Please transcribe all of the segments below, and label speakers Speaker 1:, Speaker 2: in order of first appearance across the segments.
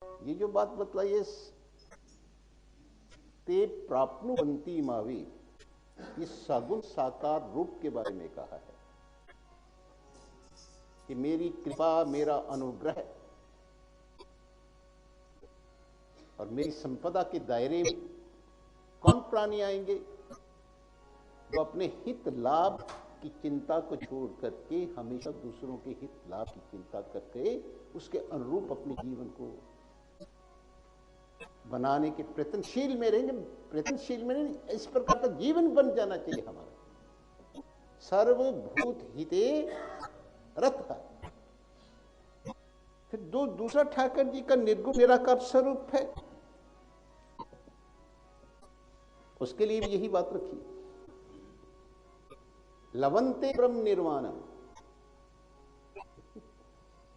Speaker 1: ये जो बात बतलाई ते प्राप्नुवन्ति मावी, ये सगुण साकार रूप के बारे में कहा है कि मेरी कृपा, मेरा अनुग्रह और मेरी संपदा के दायरे में कौन प्राणी आएंगे? तो अपने हित लाभ की चिंता को छोड़ करके हमेशा दूसरों के हित लाभ की चिंता करके उसके अनुरूप अपने जीवन को बनाने के प्रयत्नशील में रहेंगे। प्रयत्नशील में नहीं, इस प्रकार का जीवन बन जाना चाहिए हमारा। सर्वभूत हिते रथ है। फिर दूसरा ठाकर जी का निर्गुण निराकार स्वरूप है, उसके लिए भी यही बात रखी, लवंते ब्रह्म निर्वाणम।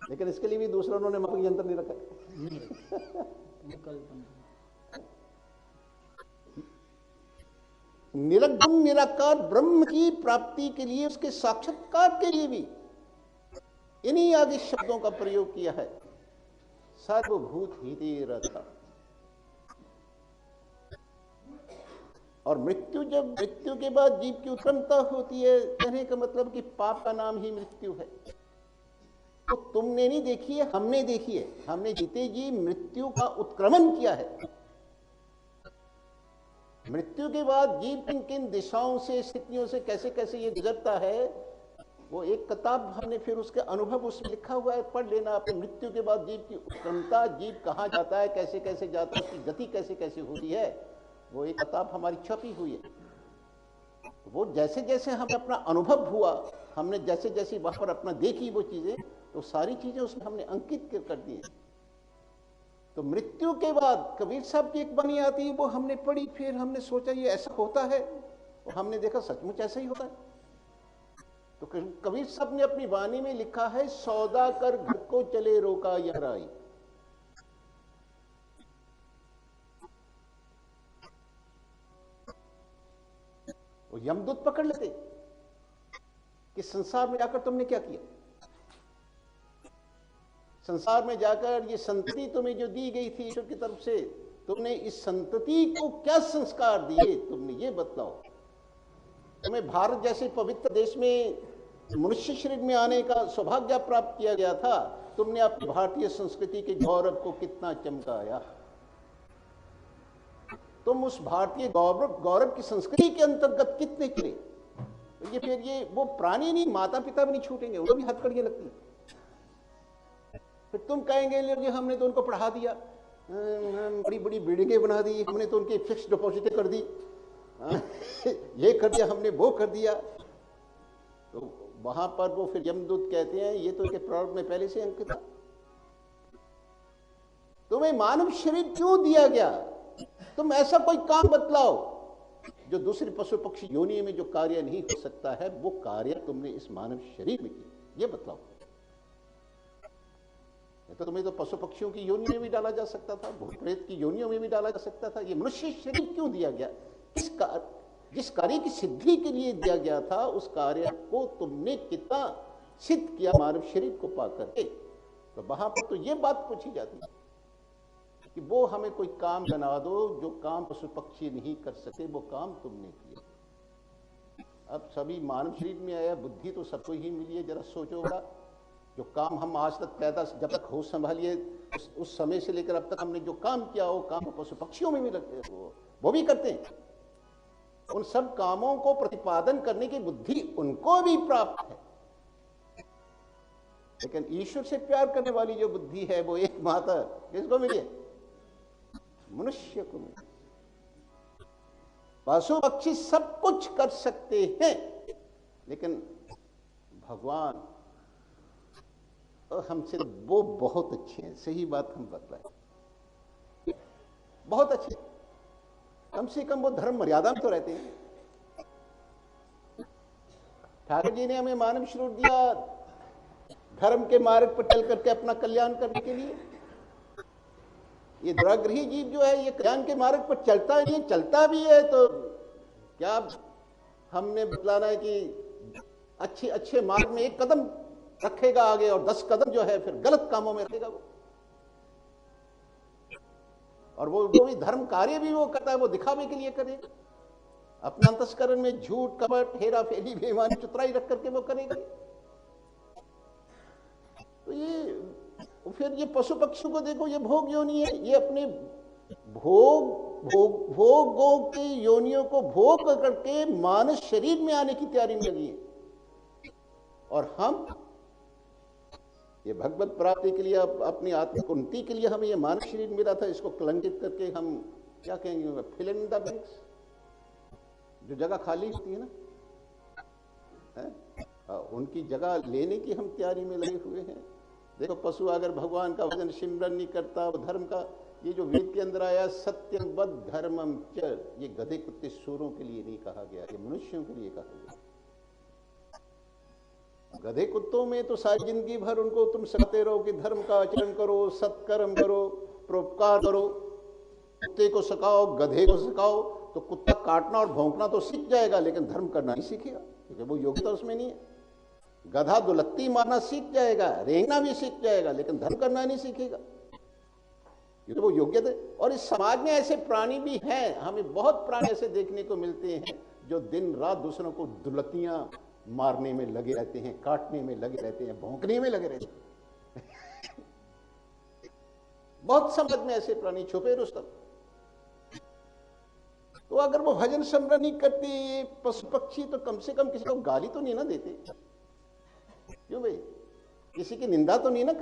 Speaker 1: लेकिन इसके लिए भी दूसरा उन्होंने कोई यंत्र नहीं रखा। निरगुण निराकार ब्रह्म की प्राप्ति के लिए, उसके साक्षात्कार के लिए भी इन्हीं आगे शब्दों का प्रयोग किया है, सर्वभूत हिते रथ। और मृत्यु के बाद जीव की उत्क्रमता होती है, कहने का मतलब कि पाप का नाम ही मृत्यु है। तो तुमने नहीं देखी है, हमने देखी है। हमने जीते जी मृत्यु का उत्क्रमण किया है। मृत्यु के बाद जीव किन किन दिशाओं से, स्थितियों से कैसे कैसे ये गुजरता है, वो एक किताब हमने फिर उसके अनुभव उसमें लिखा हुआ है, पढ़ लेना आपने। मृत्यु के बाद जीव की उत्क्रमता, जीव कहाँ जाता है, कैसे कैसे जाता है, उसकी गति कैसे कैसे होती है, वो एक किताब हमारी छपी हुई है। वो जैसे जैसे हमें अपना अनुभव हुआ, हमने जैसे जैसे वहां पर अपना देखी वो चीजें, तो सारी चीजें उसमें हमने अंकित कर दी। तो मृत्यु के बाद कबीर साहब की एक बानी आती है, वो हमने पढ़ी, फिर हमने सोचा ये ऐसा होता है, और हमने देखा सचमुच ऐसा ही होता है। तो कबीर साहब ने अपनी वाणी में लिखा है, सौदा कर घर को चले रोका यहराई। वो यमदूत पकड़ लेते कि संसार में जाकर तुमने क्या किया, संसार में जाकर ये संतति तुम्हें जो दी गई थी ईश्वर की तरफ से, तुमने इस संतति को क्या संस्कार दिए, तुमने ये बतलाओ। तुम्हें भारत जैसे पवित्र देश में मनुष्य शरीर में आने का सौभाग्य प्राप्त किया गया था, तुमने अपनी भारतीय संस्कृति के गौरव को कितना चमकाया। तुम उस भारतीय गौरव की संस्कृति के अंतर्गत कितने चले। तो ये फिर ये वो प्राणी नहीं, माता पिता भी नहीं छूटेंगे, उनको भी हथकड़ियां लगती। फिर तुम कहेंगे हमने तो उनको पढ़ा दिया, बड़ी बड़ी बिल्डिंगें बना दी, हमने तो उनकी फिक्स डिपॉजिटें कर दी, ये कर दिया हमने, वो कर दिया। तो वहां पर वो फिर यमदूत कहते हैं, ये तो इनके प्रारंभ में पहले से अंकित था। तुम्हें मानव शरीर क्यों दिया गया? तुम ऐसा कोई काम बतलाओ जो दूसरे पशु पक्षी योनि में जो कार्य नहीं हो सकता है, वो कार्य तुमने इस मानव शरीर में किया, ये बतलाओ। तो तुम्हें तो पशु पक्षियों की योनि में भी डाला जा सकता था, भूत प्रेत की योनियों में भी डाला जा सकता था। ये मनुष्य शरीर क्यों दिया गया? जिस कार्य की सिद्धि के लिए दिया गया था, उस कार्य को तुमने कितना सिद्ध किया मानव शरीर को पा करके। तो वहां पर तो ये बात पूछी जाती है कि वो हमें कोई काम बना दो जो काम पशु पक्षी नहीं कर सके, वो काम तुमने किया। अब सभी मानव शरीर में आया, बुद्धि तो सबको ही मिली है। जरा सोचोगा, जो काम हम आज तक पैदा जब तक होश संभालिए उस समय से लेकर अब तक हमने जो काम किया, वो काम पशु पक्षियों में भी लगते हैं, वो भी करते हैं। उन सब कामों को प्रतिपादन करने की बुद्धि उनको भी प्राप्त है। लेकिन ईश्वर से प्यार करने वाली जो बुद्धि है, वो एकमात्र किसको मिली है? मनुष्य को मिली। पशु पक्षी सब कुछ कर सकते हैं, लेकिन भगवान हमसे वो बहुत अच्छे हैं। सही बात हम बतलाएं, बहुत अच्छे। कम से कम वो धर्म मर्यादा में तो रहते हैं। ठाकुर जी ने हमें मानव शरीर दिया धर्म के मार्ग पर चल करके अपना कल्याण करने के लिए। ये दुराग्रही जीव जो है, ये कल्याण के मार्ग पर चलता नहीं, चलता भी है तो क्या हमने बतलाना है कि अच्छे अच्छे मार्ग में एक कदम रखेगा आगे और 10 कदम जो है फिर गलत कामों में रखेगा वो। और वो जो भी धर्म कार्य भी वो करता है वो दिखावे के लिए करेगा, अपना अंतस्करण में झूठ कपट हेरा फेरी बेईमानी चतुराई रख करके वो करेगा। तो ये फिर ये पशु पक्षियों को देखो, ये भोग योनि है, ये अपने भोगों के योनियों को भोग करके मानव शरीर में आने की तैयारी में लगी है। और हम ये भगवत प्राप्ति के लिए, अपनी आत्मिक उन्नति के लिए हमें ये मानव शरीर मिला था, इसको कलंकित करके हम क्या कहेंगे, फिल इन द ब्लैंक्स, जो जगह खाली होती है ना, उनकी जगह लेने की हम तैयारी में लगे हुए हैं। देखो पशु अगर भगवान का भजन सिमरन नहीं करता, धर्म का ये जो वेद के अंदर आया सत्यम वद धर्मम च, ये गधे कुत्ते सूरों के लिए नहीं कहा गया, ये मनुष्यों के लिए कहा गया। गधे कुत्तों में तो सारी जिंदगी भर उनको तुम सिखाते रहो कि धर्म का आचरण करो, सत्कर्म करो, परोपकार करो। कुत्ते को सिखाओ, गधे को सिखाओ, तो कुत्ता काटना और भौंकना तो सीख जाएगा, लेकिन धर्म करना नहीं सीखेगा, क्योंकि वो योग्यता उसमें नहीं है। गधा दुलत्ती मारना सीख जाएगा, रेंगना भी सीख जाएगा, लेकिन धर्म करना नहीं सीखेगा, ये तो वो योग्यता। और इस समाज में ऐसे प्राणी भी हैं, हमें बहुत प्राणी ऐसे देखने को मिलते हैं जो दिन रात दूसरों को दुलत्तियां मारने में लगे रहते हैं, काटने में लगे रहते हैं, भौंकने में लगे रहते हैं। बहुत समाज में ऐसे प्राणी छुपे रुस्तम। तो अगर वो भजन स्मरण नहीं करते ये पशु पक्षी, तो कम से कम किसी को गाली तो नहीं ना देते, क्यों भाई, किसी की निंदा तो नहीं ना करते।